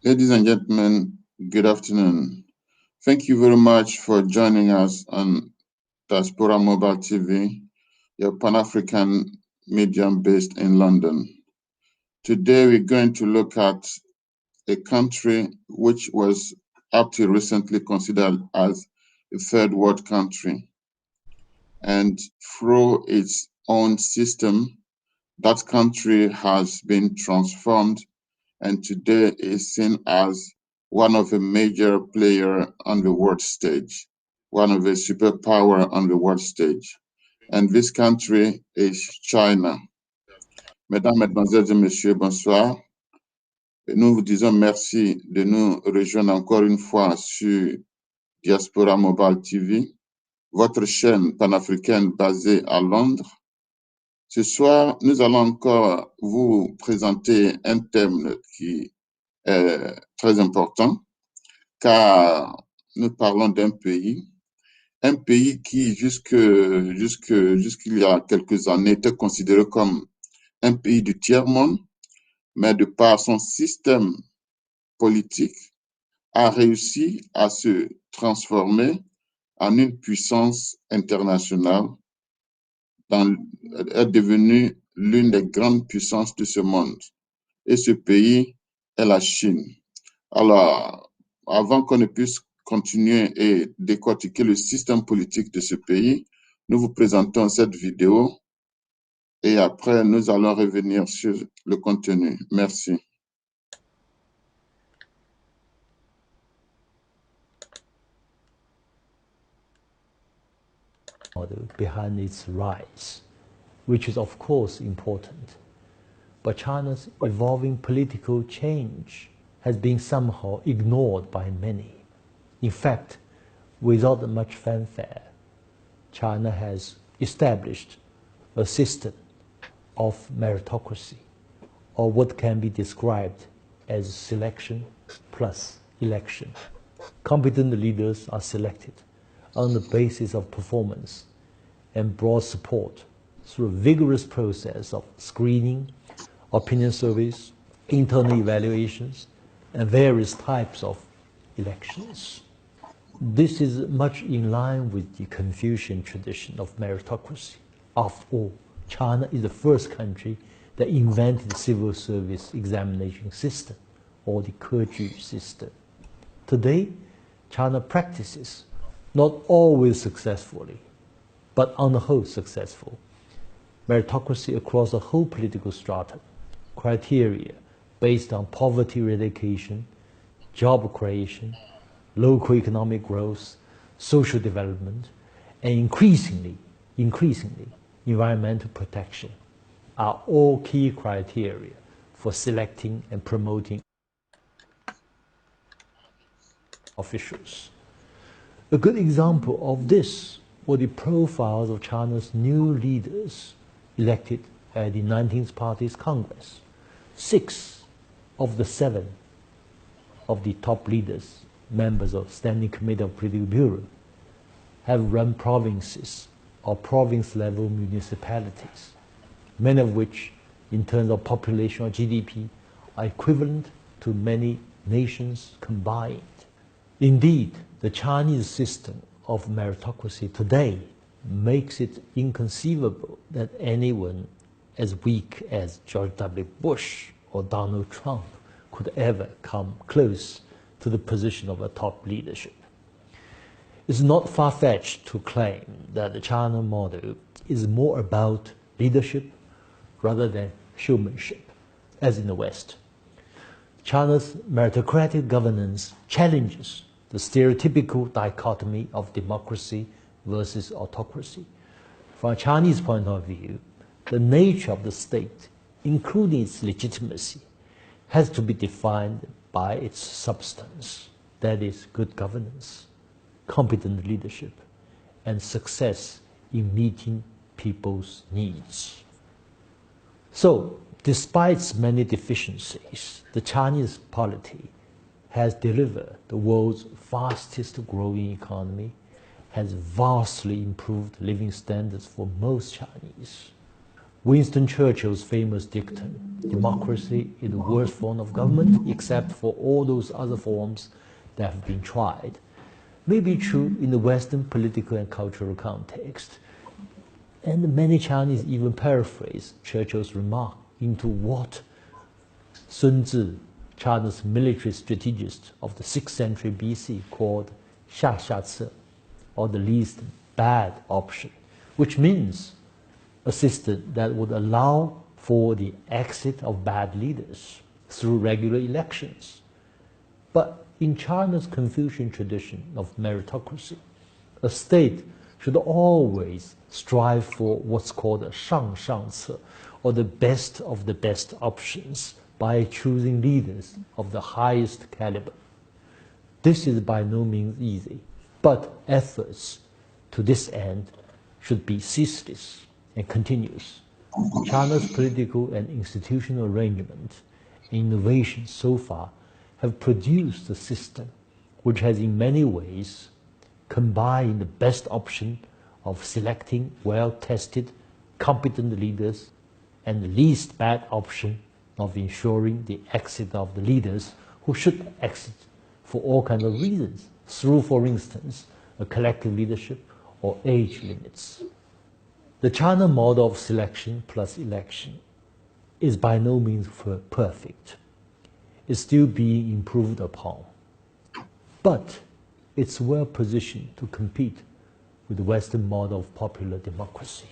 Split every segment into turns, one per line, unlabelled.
Ladies and gentlemen, good afternoon. Thank you very much for joining us on Diaspora Mobile TV, your Pan-African medium based in London. Today, we're going to look at a country which was up to recently considered as a third world country. And through its own system, that country has been transformed and today is seen as one of a major player on the world stage, one of a superpower on the world stage. And this country is China. Mesdames, Mesdemoiselles et Messieurs, bonsoir. Nous vous disons merci de nous rejoindre encore une fois sur Diaspora Mobile TV, votre chaîne panafricaine basée à Londres. Ce soir, nous allons encore vous présenter un thème qui est très important, car nous parlons d'un pays qui jusqu'il y a quelques années était considéré comme un pays du tiers-monde, mais de par son système politique, a réussi à se transformer en une puissance internationale, est devenu l'une des grandes puissances de ce monde. Et ce pays est la Chine. Alors, avant qu'on ne puisse continuer et décortiquer le système politique de ce pays, nous vous présentons cette vidéo et après, nous allons revenir sur le contenu. Merci.
Behind its rise, which is of course important, but China's evolving political change has been somehow ignored by many. In fact, without much fanfare, China has established a system of meritocracy, or what can be described as selection plus election. Competent leaders are selected on the basis of performance and broad support through a vigorous process of screening, opinion surveys, internal evaluations, and various types of elections. This is much in line with the Confucian tradition of meritocracy. After all, China is the first country that invented the civil service examination system, or the Keju system. Today, China practices, not always successfully, but on the whole successful, meritocracy across the whole political strata, criteria based on poverty eradication, job creation, local economic growth, social development, and increasingly, environmental protection are all key criteria for selecting and promoting officials. A good example of this were the profiles of China's new leaders elected at the 19th Party's Congress. 6 of the 7 of the top leaders, members of Standing Committee of Political Bureau, have run provinces or province-level municipalities, many of which, in terms of population or GDP, are equivalent to many nations combined. Indeed, the Chinese system of meritocracy today makes it inconceivable that anyone as weak as George W. Bush or Donald Trump could ever come close to the position of a top leadership. It's not far-fetched to claim that the China model is more about leadership rather than showmanship, as in the West. China's meritocratic governance challenges the stereotypical dichotomy of democracy versus autocracy. From a Chinese point of view, the nature of the state, including its legitimacy, has to be defined by its substance, that is, good governance, competent leadership, and success in meeting people's needs. So, despite its many deficiencies, the Chinese polity has delivered the world's fastest growing economy, has vastly improved living standards for most Chinese. Winston Churchill's famous dictum, democracy is the worst form of government except for all those other forms that have been tried, may be true in the Western political and cultural context. And many Chinese even paraphrase Churchill's remark into what Sun Tzu, China's military strategist of the 6th century BC, called 下下策, or the least bad option, which means a system that would allow for the exit of bad leaders through regular elections. But in China's Confucian tradition of meritocracy, a state should always strive for what's called a 上上策, or the best of the best options, by choosing leaders of the highest caliber. This is by no means easy, but efforts to this end should be ceaseless and continuous. China's political and institutional arrangement and innovation so far have produced a system which has in many ways combined the best option of selecting well-tested, competent leaders and the least bad option of ensuring the exit of the leaders who should exit for all kinds of reasons, through, for instance, a collective leadership or age limits. The China model of selection plus election is by no means perfect. It's still being improved upon. But it's well positioned to compete with the Western model of popular democracy.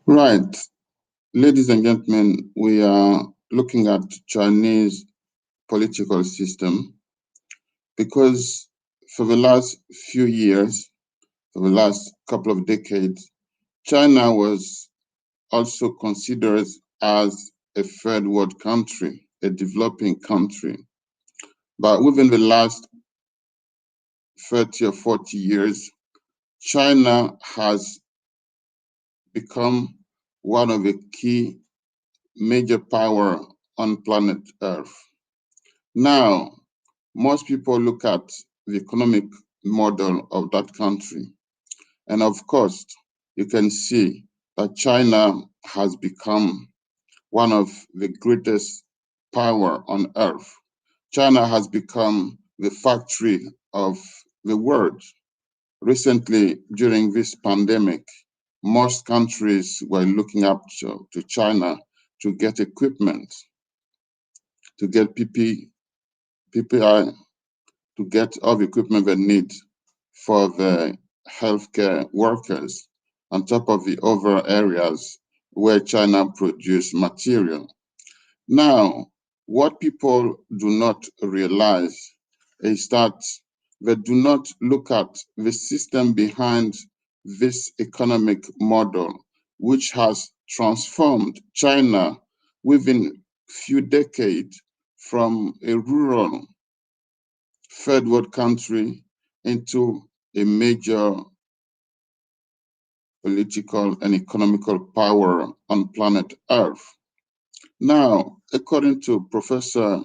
Right. Ladies and gentlemen, we are looking at Chinese political system because for the last few years, for the last couple of decades, China was also considered as a third world country, a developing country. But within the last 30 or 40 years, China has become one of the key major power on planet Earth. Now, most people look at the economic model of that country. And of course, you can see that China has become one of the greatest power on Earth. China has become the factory of the world. Recently, during this pandemic, most countries were looking up to China to get equipment, to get PPI, to get all the equipment they need for the healthcare workers, on top of the other areas where China produces material. Now, what people do not realize is that they do not look at the system behind this economic model, which has transformed China within few decades from a rural third world country into a major political and economical power on planet Earth. Now, according to Professor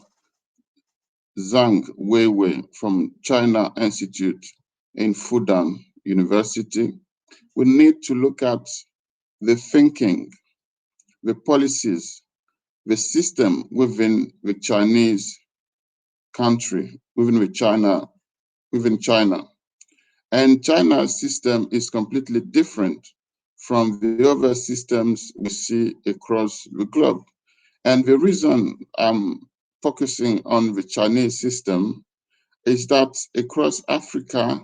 Zhang Weiwei from China Institute in Fudan University, we need to look at the thinking, the policies, the system within the Chinese country, within China. And China's system is completely different from the other systems we see across the globe. And the reason I'm focusing on the Chinese system is that across Africa,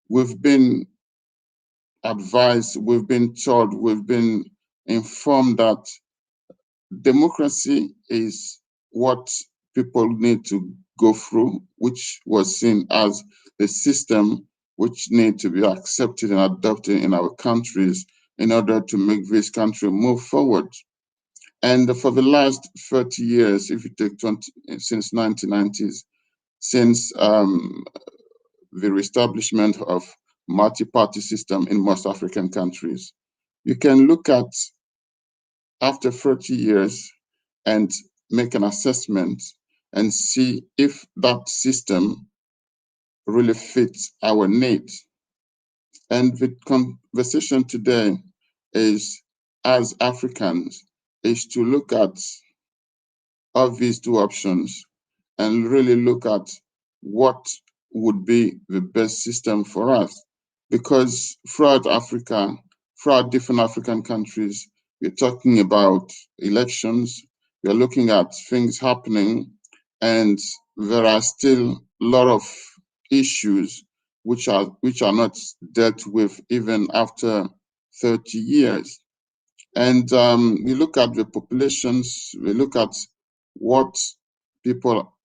we've been advised, we've been told, we've been informed that democracy is what people need to go through, which was seen as the system which need to be accepted and adopted in our countries in order to make this country move forward. And for the last 30 years, if you take since 1990s, since the reestablishment of multi-party system in most African countries, you can look at after 30 years and make an assessment and see if that system really fits our needs. And the conversation today is, as Africans, is to look at all these two options and really look at what would be the best system for us. Because throughout Africa, throughout different African countries, we're talking about elections, we're looking at things happening, and there are still a lot of issues which are not dealt with even after 30 years. And we look at the populations, we look at what people,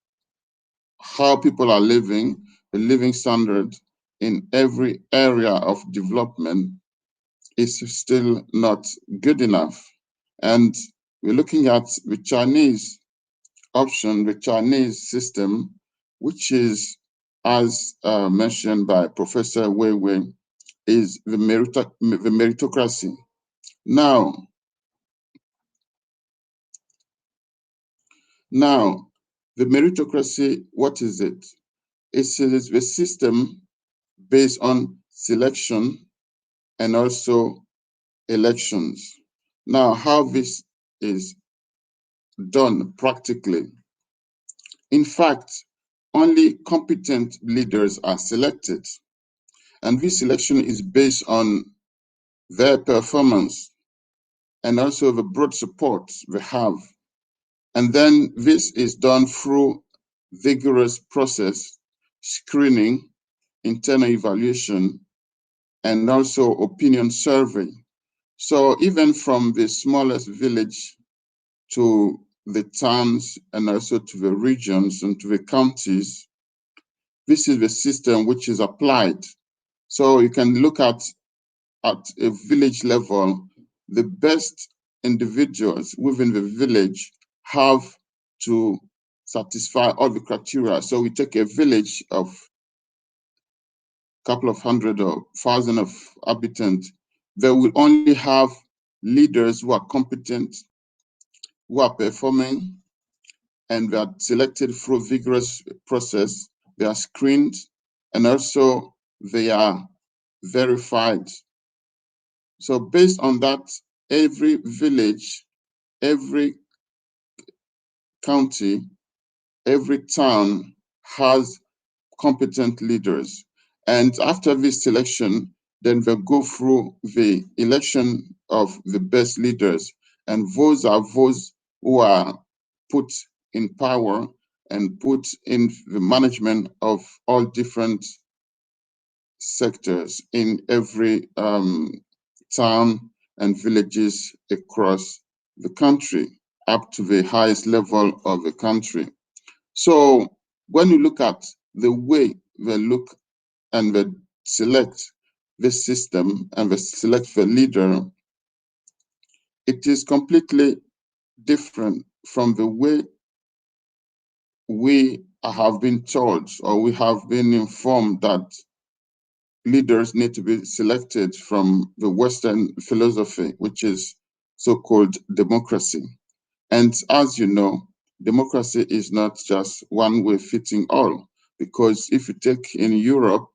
how people are living, the living standard in every area of development is still not good enough. And we're looking at the Chinese option, the Chinese system, which is, as mentioned by Professor Weiwei, is the meritocracy. Now, the meritocracy, what is it? It's a system based on selection and also elections. Now, how this is done practically. In fact, only competent leaders are selected, and this selection is based on their performance and also the broad support they have. And then this is done through vigorous process, screening, internal evaluation, and also opinion survey. So even from the smallest village to the towns and also to the regions and to the counties, this is the system which is applied. So you can look at a village level, the best individuals within the village have to satisfy all the criteria. So we take a village of a couple of hundred or thousand of inhabitants, they will only have leaders who are competent, who are performing, and they are selected through vigorous process. They are screened, and also they are verified. So based on that, every village, every county, every town has competent leaders. And after this selection, then they go through the election of the best leaders. And those are those who are put in power and put in the management of all different sectors in every town and villages across the country, up to the highest level of the country. So when you look at the way they look and they select this system and they select the leader, it is completely different from the way we have been told or we have been informed that leaders need to be selected from the Western philosophy, which is so-called democracy. And as you know, democracy is not just one way fitting all, because if you take in Europe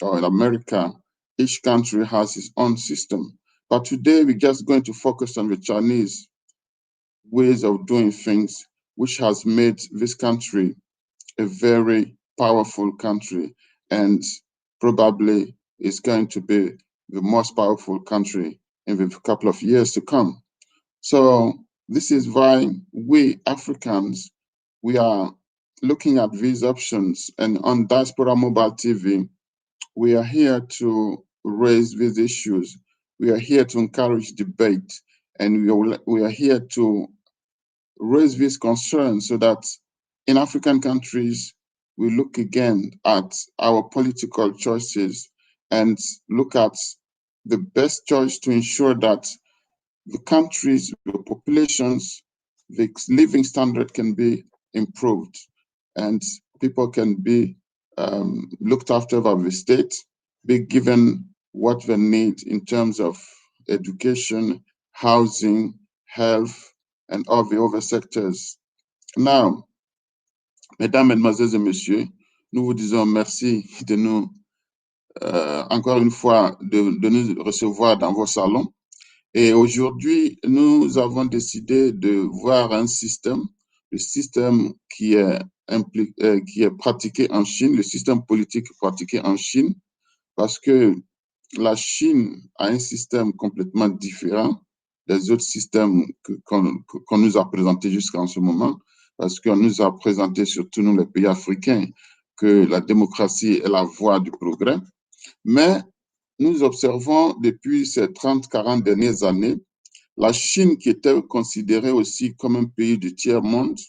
or in America, each country has its own system. But today we're just going to focus on the Chinese ways of doing things, which has made this country a very powerful country and probably is going to be the most powerful country in the couple of years to come. So this is why we Africans, we are looking at these options, and on Diaspora Mobile TV, we are here to raise these issues. We are here to encourage debate, and we are here to raise these concerns so that in African countries, we look again at our political choices and look at the best choice to ensure that the countries, the populations, the living standard can be improved and people can be looked after by the state, be given what they need in terms of education, housing, health, and all the other sectors. Now, Mesdames, Mesdemoiselles et Messieurs, nous vous disons merci de nous, encore une fois, de nous recevoir dans vos salons. Et aujourd'hui, nous avons décidé de voir un système, le système qui est pratiqué en Chine, le système politique pratiqué en Chine, parce que la Chine a un système complètement différent des autres systèmes qu'on nous a présentés jusqu'en ce moment, parce qu'on nous a présenté, surtout nous les pays africains, que la démocratie est la voie du progrès. Mais nous observons depuis ces 30-40 dernières années, la Chine, qui était considérée aussi comme un pays du tiers-monde,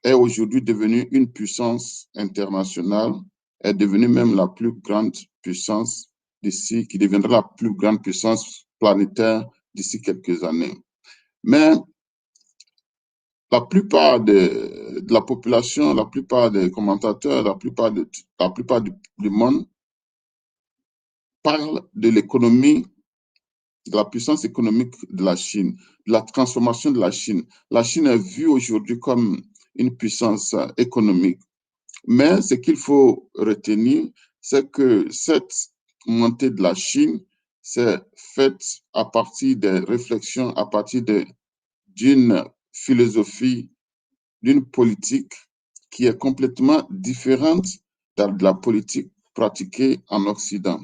est aujourd'hui devenue une puissance internationale, est devenue même la plus grande puissance d'ici, qui deviendra la plus grande puissance planétaire d'ici quelques années. Mais la plupart de la population, la plupart des commentateurs, la plupart du monde parlent de l'économie, de la puissance économique de la Chine, de la transformation de la Chine. La Chine est vue aujourd'hui comme une puissance économique. Mais ce qu'il faut retenir, c'est que cette montée de la Chine s'est faite à partir des réflexions, à partir d'une philosophie, d'une politique qui est complètement différente de la politique pratiquée en Occident.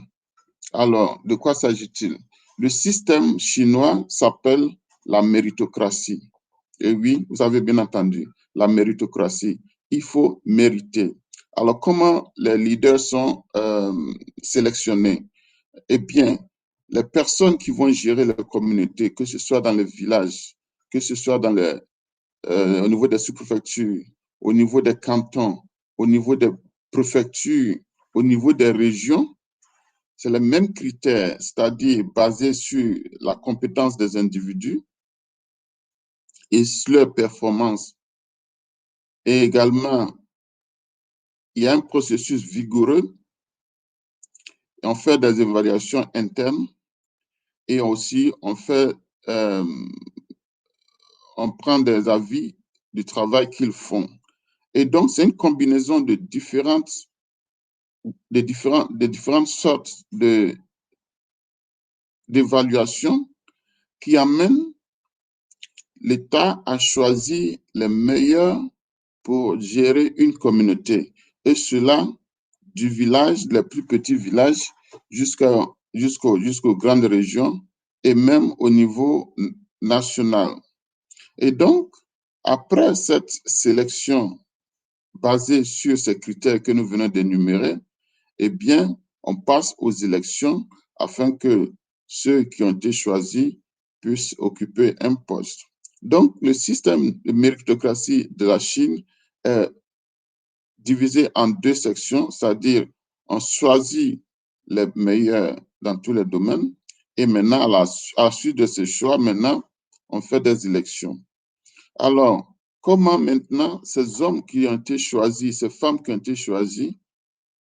Alors, de quoi s'agit-il? Le système chinois s'appelle la méritocratie. Et oui, vous avez bien entendu, la méritocratie. Il faut mériter. Alors, comment les leaders sont sélectionnés? Eh bien, les personnes qui vont gérer la communauté, que ce soit dans les villages, que ce soit au niveau des sous-préfectures, au niveau des cantons, au niveau des préfectures, au niveau des régions, c'est les mêmes critères, c'est-à-dire basés sur la compétence des individus et sur leur performance. Et également, il y a un processus vigoureux. On fait des évaluations internes et aussi on prend des avis du travail qu'ils font. Et donc, c'est une combinaison de différentes sortes d'évaluations qui amènent l'État à choisir les meilleurs pour gérer une communauté. Et cela du village, les plus petits villages, jusqu'aux grandes régions et même au niveau national. Et donc, après cette sélection basée sur ces critères que nous venons d'énumérer, eh bien, on passe aux élections afin que ceux qui ont été choisis puissent occuper un poste. Donc, le système de méritocratie de la Chine est divisé en deux sections, c'est-à-dire on choisit les meilleurs dans tous les domaines et maintenant, à la suite de ce choix, maintenant, on fait des élections. Alors, comment maintenant ces hommes qui ont été choisis, ces femmes qui ont été choisies,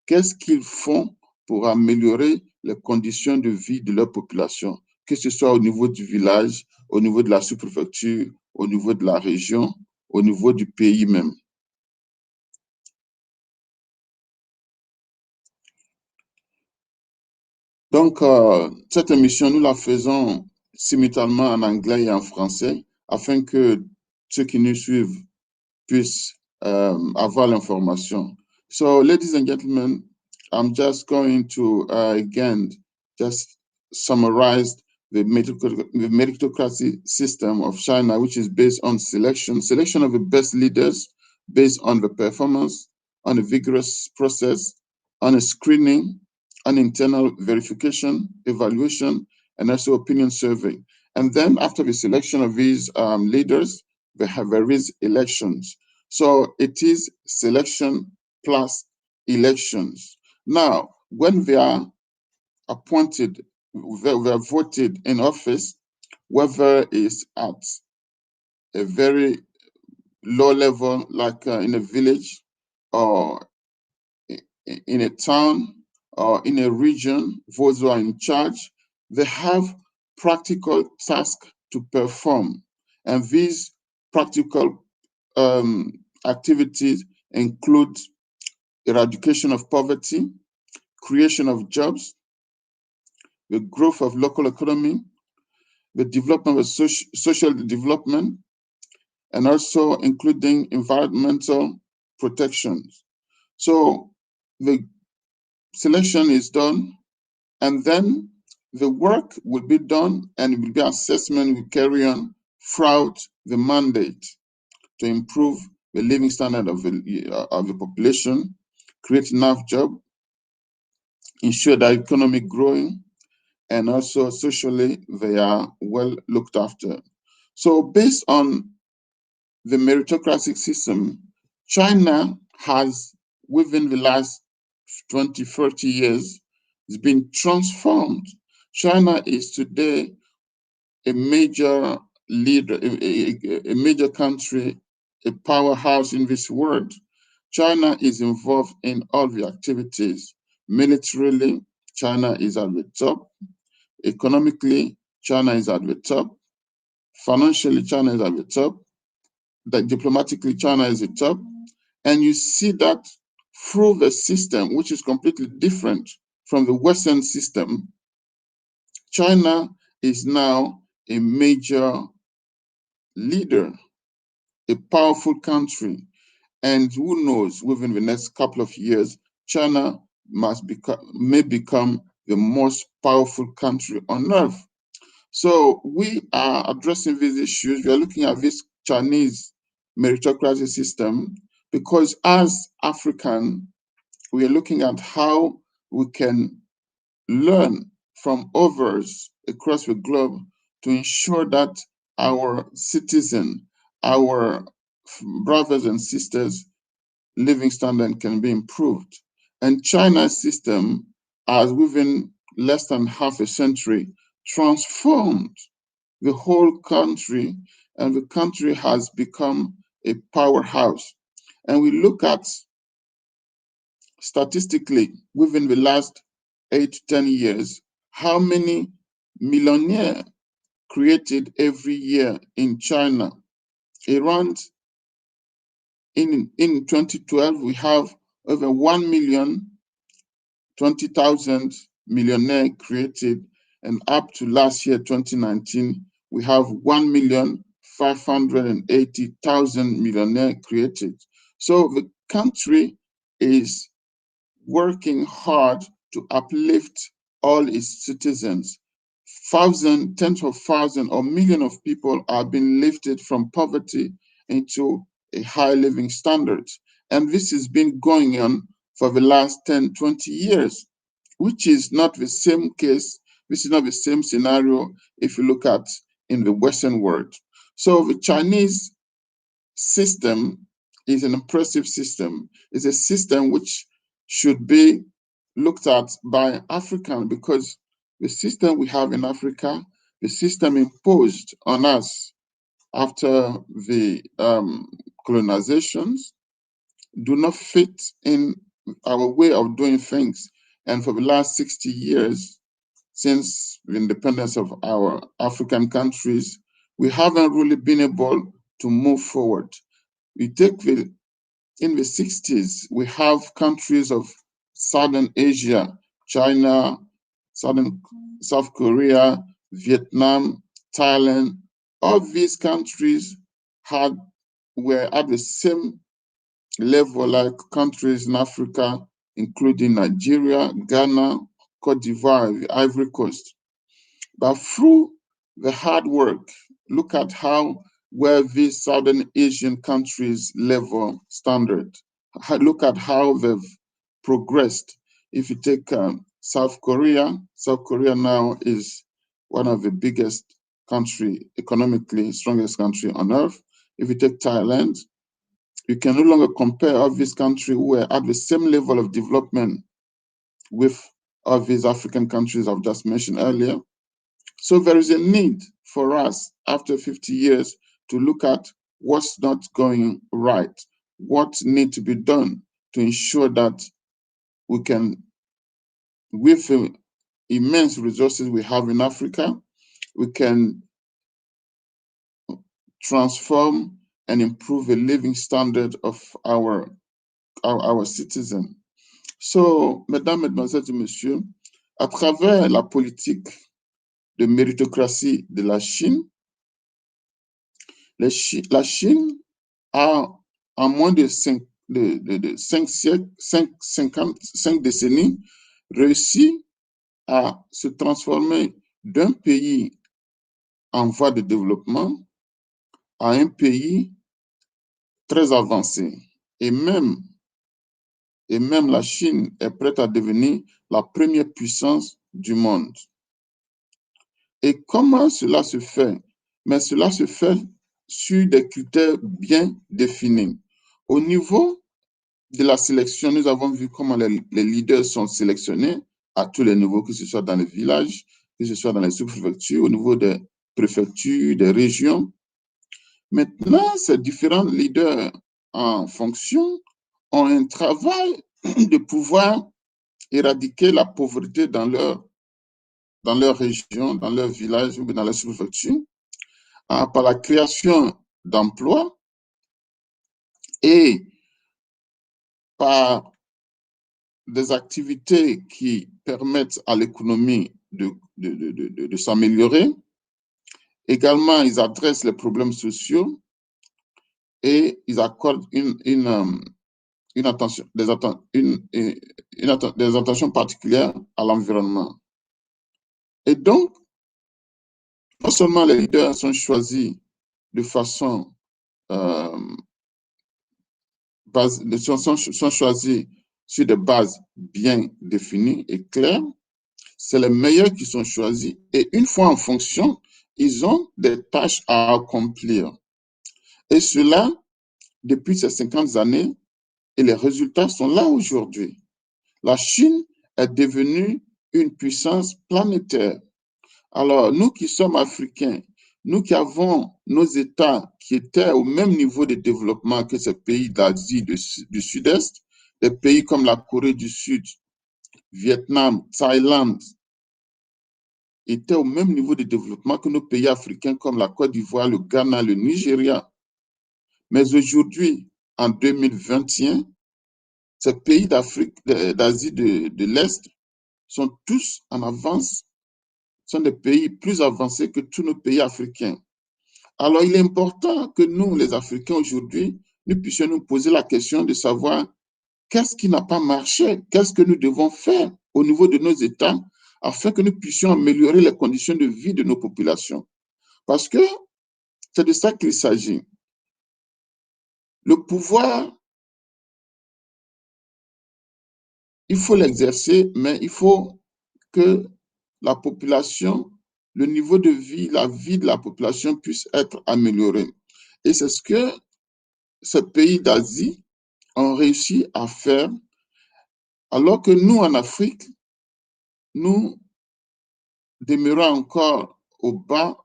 qu'est-ce qu'ils font pour améliorer les conditions de vie de leur population, que ce soit au niveau du village, au niveau de la sous-préfecture, au niveau de la région, au niveau du pays même. Donc, cette émission, nous la faisons simultanément en anglais et en français afin que ceux qui nous suivent puissent avoir l'information. So, ladies and gentlemen, I'm just going to, again, just summarize the meritocracy system of China, which is based on selection of the best leaders based on the performance, on a vigorous process, on a screening, on internal verification, evaluation, and also opinion survey. And then after the selection of these leaders, there is elections. So it is selection plus elections. Now, when they are appointed, they are voted in office, whether it's at a very low level, like in a village or in a town or in a region, those who are in charge, they have practical tasks to perform. And these practical activities include eradication of poverty, creation of jobs, the growth of local economy, the development of social development, and also including environmental protections. So the selection is done, and then the work will be done, and it will be assessment will carry on throughout the mandate to improve the living standard of the population, create enough jobs, ensure that economic growing, and also socially they are well looked after. So based on the meritocratic system, China has, within the last 20, 30 years, has been transformed. China is today a major leader, a major country, a powerhouse in this world. China is involved in all the activities. Militarily, China is at the top. Economically, China is at the top. Financially, China is at the top. Diplomatically, China is at the top. And you see that through the system, which is completely different from the Western system. China is now a major leader, a powerful country. And who knows, within the next couple of years, China may become the most powerful country on earth. So we are addressing these issues. We are looking at this Chinese meritocracy system because as African, we are looking at how we can learn from others across the globe to ensure that our citizens, our brothers and sisters, living standard can be improved. And China's system has, within less than half a century, transformed the whole country, and the country has become a powerhouse. And we look at statistically, within the last 8 to 10 years, how many millionaires created every year in China. Around in 2012, we have over 1,020,000 millionaires created, and up to last year, 2019, we have 1,580,000 millionaires created. So the country is working hard to uplift all its citizens. Thousands, tens of thousands, or millions of people are being lifted from poverty into a high living standard. And this has been going on for the last 10, 20 years, which is not the same case. This is not the same scenario if you look at in the Western world. So the Chinese system is an impressive system. It's a system which should be looked at by Africans because the system we have in Africa, the system imposed on us after the colonizations, do not fit in our way of doing things. And for the last 60 years, since the independence of our African countries, we haven't really been able to move forward. We take in the 60s, we have countries of Southern Asia, China, South Korea, Vietnam, Thailand. All these countries were at the same level like countries in Africa, including Nigeria, Ghana, Cote d'Ivoire, the Ivory Coast. But through the hard work, look at how well these Southern Asian countries level standard. Look at how they've progressed. If you take South Korea now is one of the biggest country, economically strongest country on earth. If you take Thailand, you can no longer compare all these countries who are at the same level of development with all these African countries I've just mentioned earlier. So there is a need for us after 50 years to look at what's not going right, what needs to be done to ensure that we can, with the immense resources we have in Africa, we can transform and improve the living standard of our citizens. So, mesdames, mesdemoiselles et messieurs, à travers la politique de méritocratie de la Chine, la Chine a, en moins de 5 siècles, 5 décennies, réussi à se transformer d'un pays en voie de développement à un pays très avancé. Et même la Chine est prête à devenir la première puissance du monde. Et comment cela se fait? Mais cela se fait sur des critères bien définis. Au niveau de la sélection, nous avons vu comment les leaders sont sélectionnés à tous les niveaux, que ce soit dans les villages, que ce soit dans les sous-préfectures, au niveau des préfectures, des régions. Maintenant, ces différents leaders en fonction ont un travail de pouvoir éradiquer la pauvreté dans leur région, dans leur village ou dans leur sous-préfecture, par la création d'emplois et par des activités qui permettent à l'économie de s'améliorer. Également, ils adressent les problèmes sociaux et ils accordent des attentions particulières à l'environnement. Et donc, non seulement les leaders sont choisis de façon sont choisis sur des bases bien définies et claires, c'est les meilleurs qui sont choisis et une fois en fonction, ils ont des tâches à accomplir. Et cela, depuis ces 50 années, et les résultats sont là aujourd'hui. La Chine est devenue une puissance planétaire. Alors, nous qui sommes africains, nous qui avons nos États qui étaient au même niveau de développement que ces pays d'Asie du Sud-Est, des pays comme la Corée du Sud, Vietnam, Thaïlande, étaient au même niveau de développement que nos pays africains comme la Côte d'Ivoire, le Ghana, le Nigeria. Mais aujourd'hui, en 2021, ces pays d'Asie de l'Est sont tous en avance, sont des pays plus avancés que tous nos pays africains. Alors, il est important que nous, les Africains, aujourd'hui, nous puissions nous poser la question de savoir qu'est-ce qui n'a pas marché, qu'est-ce que nous devons faire au niveau de nos États afin que nous puissions améliorer les conditions de vie de nos populations. Parce que c'est de ça qu'il s'agit. Le pouvoir, il faut l'exercer, mais il faut que la population, le niveau de vie, la vie de la population puisse être améliorée. Et c'est ce que ces pays d'Asie ont réussi à faire, alors que nous, en Afrique, nous demeurons encore au bas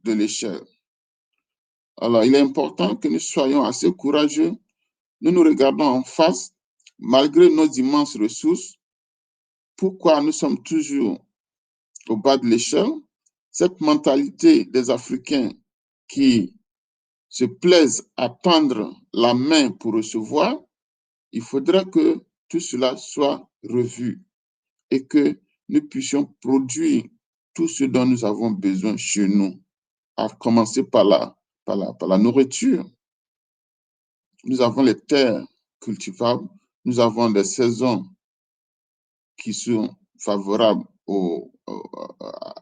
de l'échelle. Alors, il est important que nous soyons assez courageux. Nous nous regardons en face, malgré nos immenses ressources. Pourquoi nous sommes toujours au bas de l'échelle? Cette mentalité des Africains qui se plaisent à tendre la main pour recevoir, il faudra que tout cela soit revu et que nous puissions produire tout ce dont nous avons besoin chez nous, à commencer par la nourriture. Nous avons les terres cultivables, nous avons des saisons qui sont favorables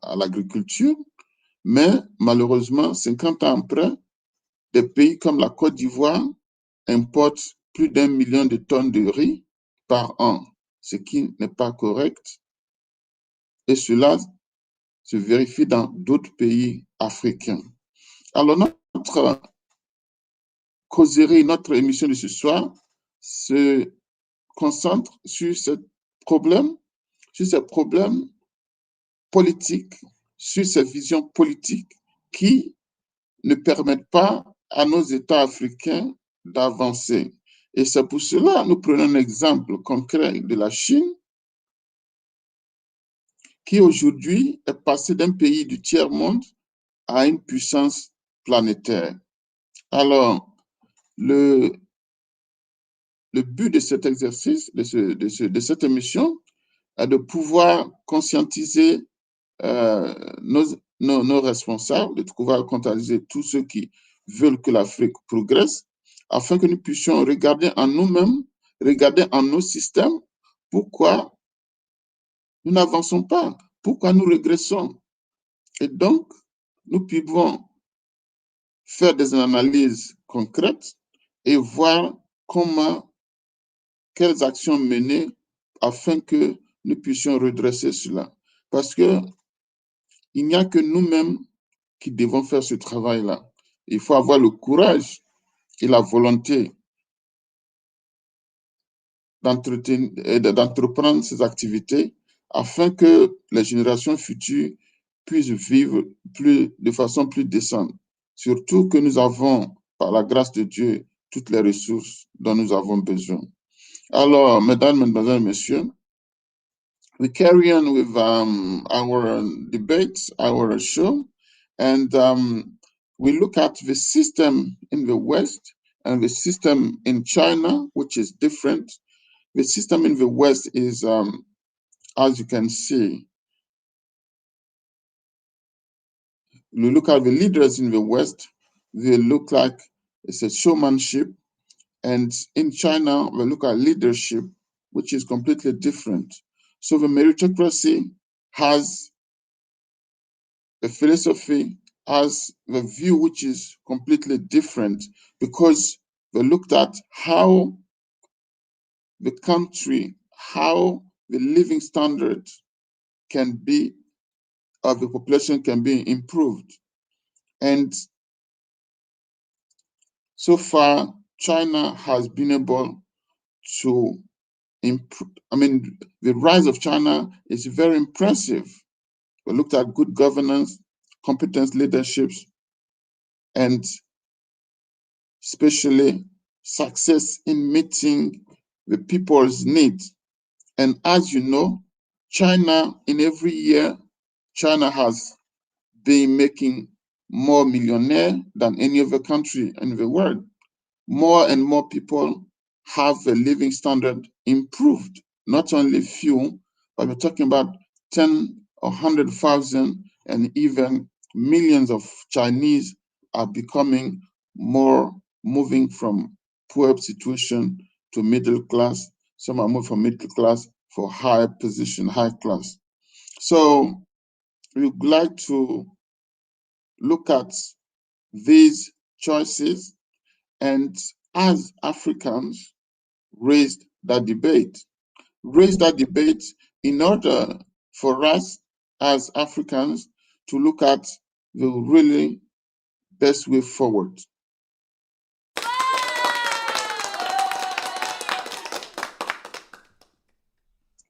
à l'agriculture, mais malheureusement, 50 ans après, des pays comme la Côte d'Ivoire importent plus d'1 million de tonnes de riz par an, ce qui n'est pas correct. Et cela se vérifie dans d'autres pays africains. Alors, notre causerie, notre émission de ce soir se concentre sur ces problèmes politiques, sur ces visions politiques qui ne permettent pas à nos États africains d'avancer. Et c'est pour cela que nous prenons un exemple concret de la Chine, qui aujourd'hui est passée d'un pays du tiers-monde à une puissance planétaire. Alors, le but de cet exercice, de cette émission, est de pouvoir conscientiser nos responsables, de pouvoir conscientiser tous ceux qui veulent que l'Afrique progresse, afin que nous puissions regarder en nous-mêmes, regarder en nos systèmes, pourquoi nous n'avançons pas, pourquoi nous régressons. Et donc, nous pouvons faire des analyses concrètes et voir quelles actions mener afin que nous puissions redresser cela. Parce que il n'y a que nous-mêmes qui devons faire ce travail-là. Il faut avoir le courage et la volonté d'entreprendre ces activités afin que les générations futures puissent vivre de façon plus décente. Surtout que nous avons, par la grâce de Dieu, toutes les ressources dont nous avons besoin. Alors, mesdames, mesdemoiselles, messieurs, we carry on with our debates, our show, and we look at the system in the West and the system in China, which is different. The system in the West is, as you can see, we look at the leaders in the West, they look like it's a showmanship. And in China, we look at leadership, which is completely different. So the meritocracy has a philosophy, has the view which is completely different, because they looked at how the country, how the living standard can be, of the population can be improved. And so far, China has been able to improve. I mean, the rise of China is very impressive. We looked at good governance, competent leaderships, and especially success in meeting the people's needs. And as you know, China, in every year, China has been making more millionaires than any other country in the world. More and more people have a living standard improved, not only few, but we're talking about 10 or 100,000 and even millions of Chinese are becoming more, moving from poor situation to middle class. Some are moving from middle class for high position, high class. So we would like to look at these choices and, as Africans, raise that debate. Raise that debate in order for us as Africans to look at the really best way forward.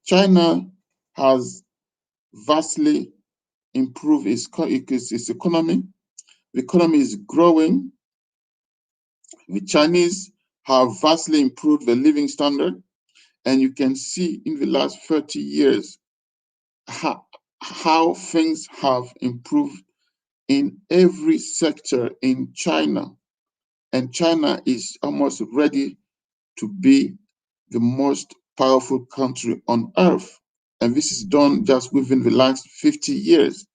China has vastly improved its economy. The economy is growing. The Chinese have vastly improved the living standard. And you can see in the last 30 years how things have improved in every sector in China. And China is almost ready to be the most powerful country on earth. And this is done just within the last 50 years.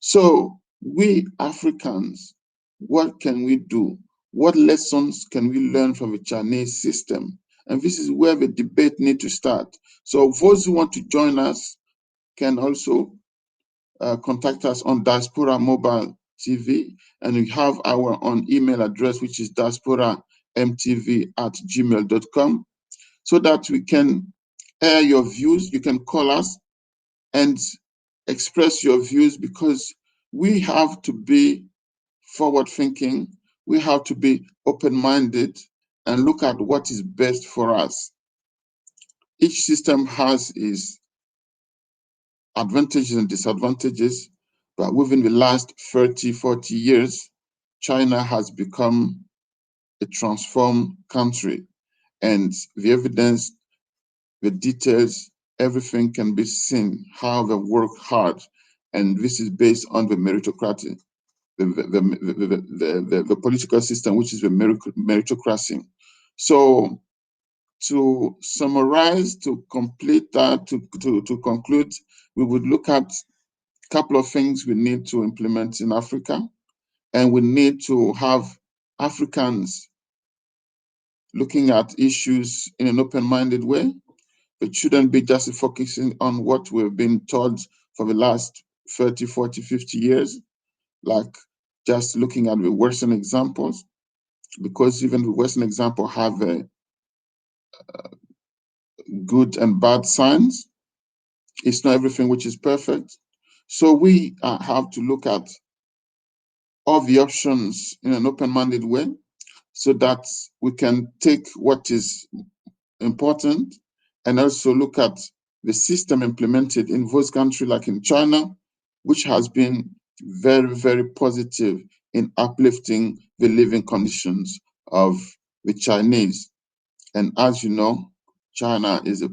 So we Africans, what can we do? What lessons can we learn from the Chinese system? And this is where the debate needs to start. So those who want to join us can also contact us on Diaspora Mobile TV, and we have our own email address, which is diasporamtv@gmail.com, so that we can air your views. You can call us and express your views, because we have to be forward thinking, we have to be open-minded and look at what is best for us. Each system has its advantages and disadvantages, but within the last 30, 40 years, China has become a transformed country, and the evidence, the details, everything can be seen, how they work hard, and this is based on the meritocracy. the political system, which is the meritocracy. So to summarize, to complete that, to conclude, we would look at a couple of things we need to implement in Africa, and we need to have Africans looking at issues in an open-minded way. It shouldn't be just focusing on what we've been told for the last 30, 40, 50 years, like just looking at the Western examples, because even the Western example have good and bad signs. It's not everything which is perfect. So we have to look at all the options in an open-minded way so that we can take what is important and also look at the system implemented in those countries like in China, which has been very, very positive in uplifting the living conditions of the Chinese. And as you know, China is a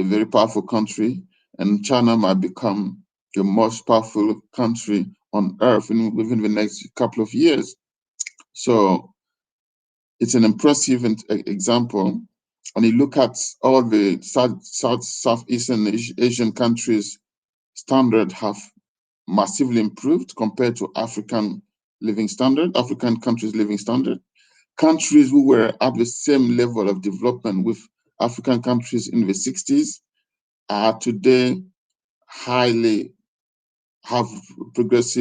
very powerful country, and China might become the most powerful country on earth within the next couple of years. So it's an impressive example. And you look at all the Southeastern Asian countries, standards have massively improved compared to African countries' living standard. Countries who were at the same level of development with African countries in the 60s are today have progressed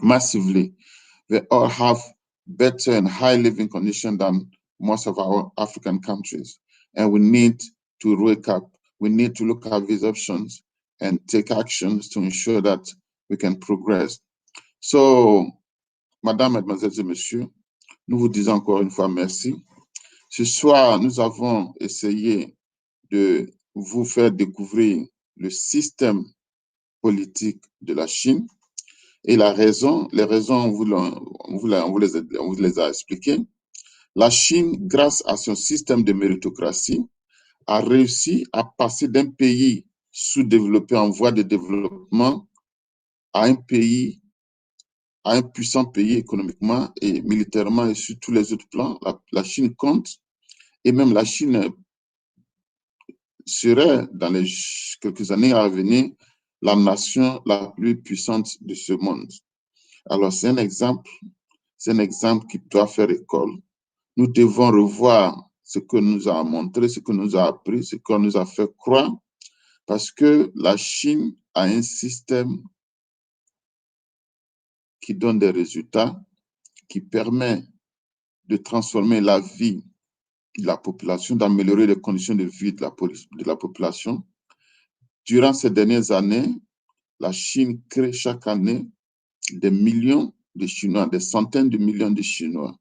massively. They all have better and high living conditions than most of our African countries. And we need to wake up. We need to look at these options and take actions to ensure that we can progress. So, Madame, Mademoiselles et Messieurs, nous vous disons encore une fois merci. Ce soir, nous avons essayé de vous faire découvrir le système politique de la Chine. Et les raisons, on vous les a expliquées. La Chine, grâce à son système de méritocratie, a réussi à passer d'un pays sous-développé en voie de développement à un puissant pays économiquement et militairement et sur tous les autres plans. La Chine compte, et même la Chine serait, dans les quelques années à venir, la nation la plus puissante de ce monde. Alors, c'est un exemple qui doit faire école. Nous devons revoir ce que nous a montré, ce que nous a appris, ce qu'on nous a fait croire, parce que la Chine a un système qui donne des résultats, qui permet de transformer la vie de la population, d'améliorer les conditions de vie de la population. Durant ces dernières années, la Chine crée chaque année des millions de Chinois, des centaines de millions de Chinois,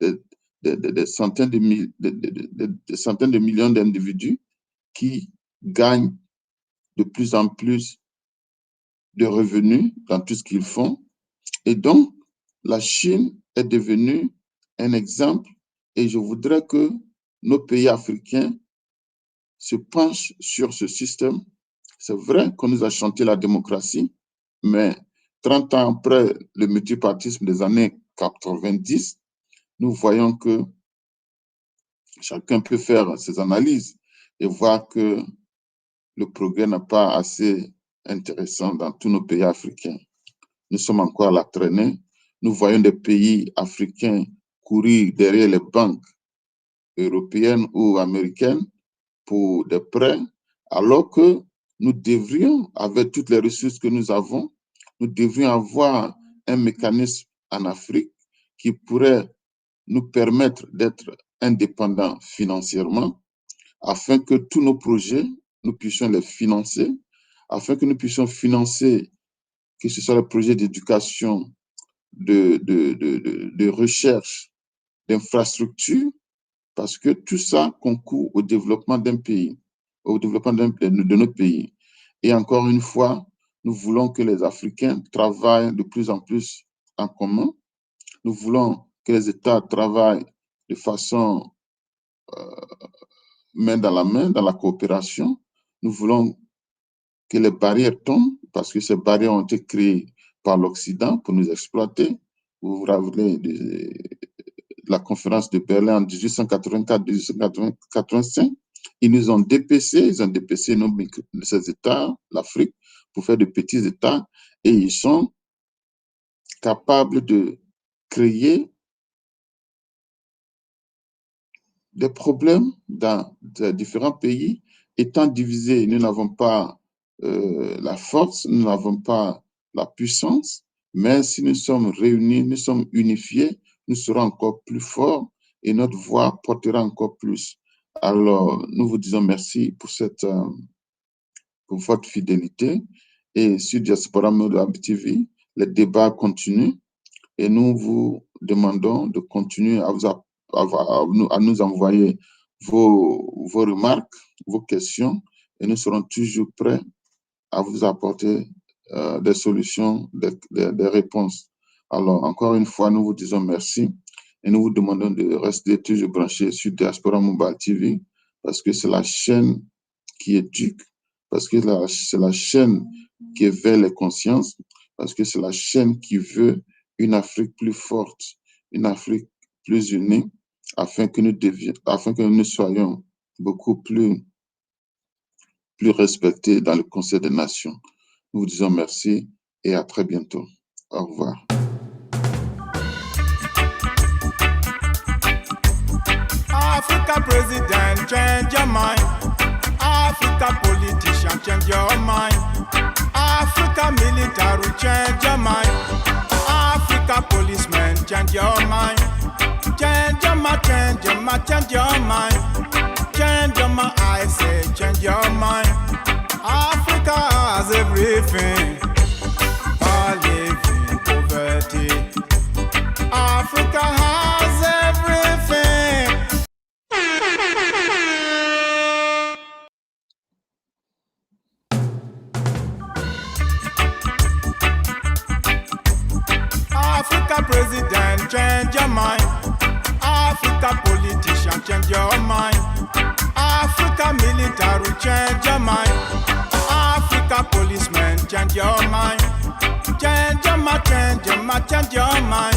des centaines de millions d'individus qui gagnent de plus en plus de revenus dans tout ce qu'ils font. Et donc, la Chine est devenue un exemple, et je voudrais que nos pays africains se penchent sur ce système. C'est vrai qu'on nous a chanté la démocratie, mais 30 ans après le multipartisme des années 90, nous voyons que chacun peut faire ses analyses et voir que le progrès n'est pas assez intéressant dans tous nos pays africains. Nous sommes encore à la traînée. Nous voyons des pays africains courir derrière les banques européennes ou américaines pour des prêts, alors que nous devrions, avec toutes les ressources que nous avons, nous devrions avoir un mécanisme en Afrique qui pourrait nous permettre d'être indépendants financièrement, afin que tous nos projets, nous puissions les financer, afin que nous puissions financer, que ce soit les projets d'éducation, de recherche, d'infrastructure, parce que tout ça concourt au développement d'un pays, au développement de notre pays. Et encore une fois, nous voulons que les Africains travaillent de plus en plus en commun. Nous voulons que les États travaillent de façon main dans la coopération. Nous voulons que les barrières tombent, parce que ces barrières ont été créées par l'Occident pour nous exploiter. Vous vous rappelez de la conférence de Berlin en 1884-1885. Ils nous ont dépecé, ces États, l'Afrique, pour faire de petits États, et ils sont capables de créer des problèmes dans différents pays. Étant divisés, nous n'avons pas la force, nous n'avons pas la puissance, mais si nous sommes réunis, nous sommes unifiés, nous serons encore plus forts et notre voix portera encore plus. Alors, nous vous disons merci pour pour votre fidélité. Et sur Diaspora TV, les débats continuent et nous vous demandons de continuer à nous envoyer vos remarques, vos questions, et nous serons toujours prêts à vous apporter des solutions, des réponses. Alors, encore une fois, nous vous disons merci et nous vous demandons de rester toujours branchés sur Diaspora TV parce que c'est la chaîne qui éduque, parce que c'est la chaîne qui éveille les consciences, parce que c'est la chaîne qui veut une Afrique plus forte, une Afrique plus unie, afin que nous soyons beaucoup plus respectés dans le Conseil des Nations. Nous vous disons merci et à très bientôt. Au revoir.
Africa president, change your mind. Africa politician, change your mind. Africa military, change your mind. Africa policeman, change your mind. Change your mind, change your mind, change your mind. Change your mind, I say, change your mind. Africa has everything, but live in poverty. Africa has everything. Africa president, change your mind. Africa politician, change your mind. Africa military, change your mind. Africa policeman, change your mind. Change your mind, change your mind, change your mind.